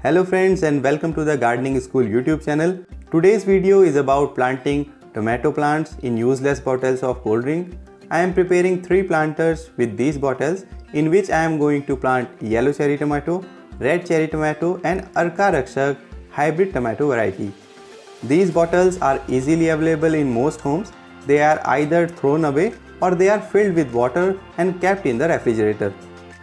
Hello friends and welcome to the Gardening School YouTube channel. Today's video is about planting tomato plants in useless bottles of cold drink. I am preparing 3 planters with these bottles in which I am going to plant yellow cherry tomato, red cherry tomato and Arka Rakshak hybrid tomato variety. These bottles are easily available in most homes. They are either thrown away or they are filled with water and kept in the refrigerator.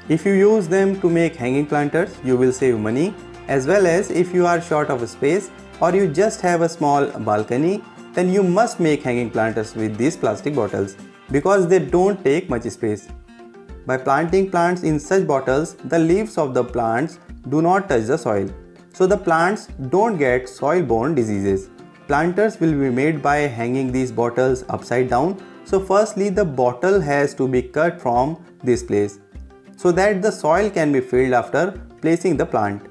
If you use them to make hanging planters, you will save money, as well as if you are short of space or you just have a small balcony, then you must make hanging planters with these plastic bottles because they don't take much space. By planting plants in such bottles, the leaves of the plants do not touch the soil, so the plants don't get soil-borne diseases. Planters will be made by hanging these bottles upside down. So firstly, the bottle has to be cut from this place so that the soil can be filled after placing the plant.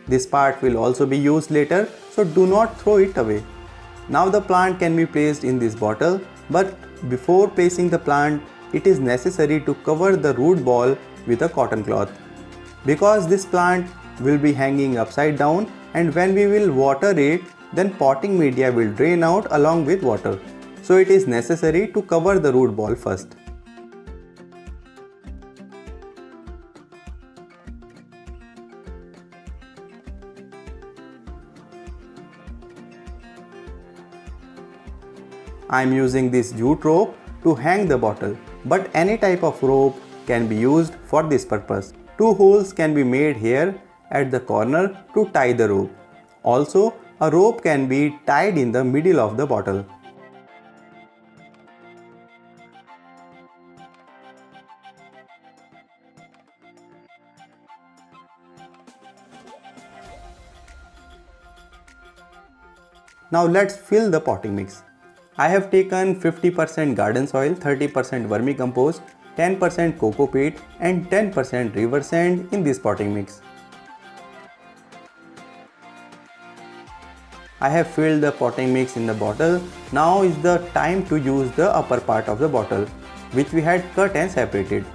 This part will also be used later, so do not throw it away. Now the plant can be placed in this bottle, but before placing the plant, it is necessary to cover the root ball with a cotton cloth. Because this plant will be hanging upside down, and when we will water it, then potting media will drain out along with water. So it is necessary to cover the root ball first. I am using this jute rope to hang the bottle, but any type of rope can be used for this purpose. 2 holes can be made here at the corner to tie the rope. Also, a rope can be tied in the middle of the bottle. Now let's fill the potting mix. I have taken 50% garden soil, 30% vermicompost, 10% coco peat and 10% river sand in this potting mix. I have filled the potting mix in the bottle. Now is the time to use the upper part of the bottle, which we had cut and separated.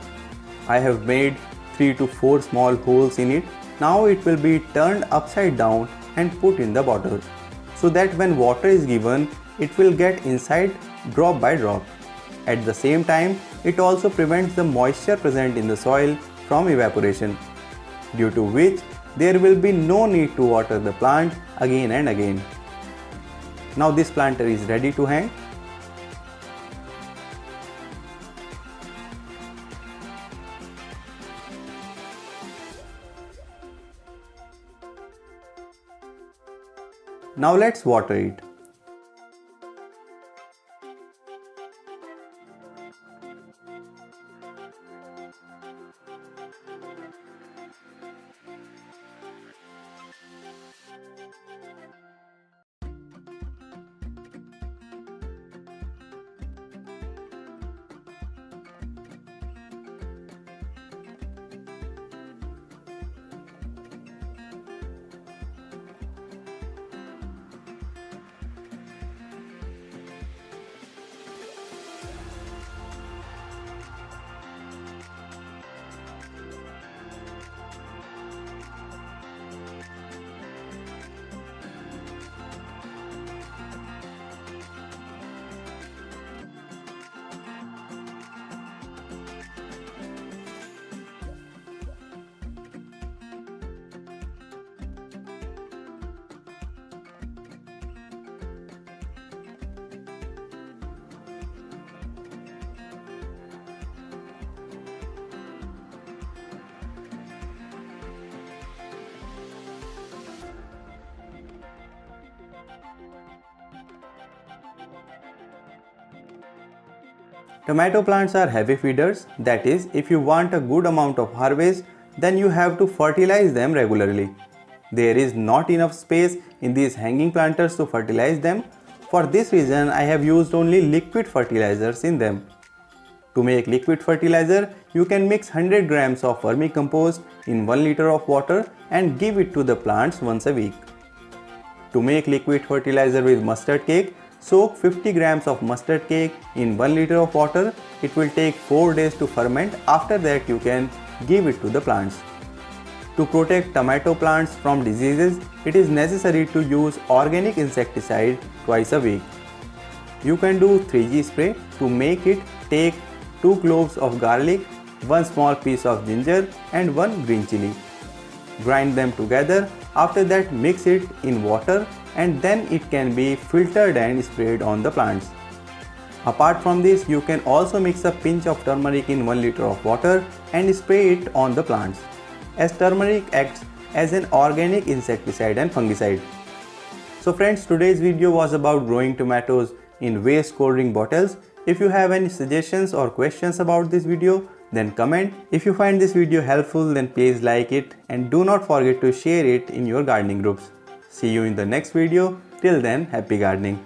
I have made 3 to 4 small holes in it. Now it will be turned upside down and put in the bottle, so that when water is given, it will get inside drop by drop. At the same time, it also prevents the moisture present in the soil from evaporation, due to which there will be no need to water the plant again and again. Now this planter is ready to hang. Now let's water it. Tomato plants are heavy feeders, that is, if you want a good amount of harvest, then you have to fertilize them regularly. There is not enough space in these hanging planters to fertilize them. For this reason, I have used only liquid fertilizers in them. To make liquid fertilizer, you can mix 100 grams of vermicompost in 1 liter of water and give it to the plants once a week. To make liquid fertilizer with mustard cake, Soak 50 grams of mustard cake in 1 liter of water. It will take 4 days to ferment. After that you can give it to the plants. To protect tomato plants from diseases, it is necessary to use organic insecticide twice a week. You can do 3G spray. To make it, take 2 cloves of garlic, 1 small piece of ginger and 1 green chili. Grind them together. After that, mix it in water and then it can be filtered and sprayed on the plants. Apart from this, you can also mix a pinch of turmeric in 1 liter of water and spray it on the plants, as turmeric acts as an organic insecticide and fungicide. So friends, today's video was about growing tomatoes in waste cold drink bottles. If you have any suggestions or questions about this video, then comment. If you find this video helpful, then please like it and do not forget to share it in your gardening groups. See you in the next video. Till then, happy gardening.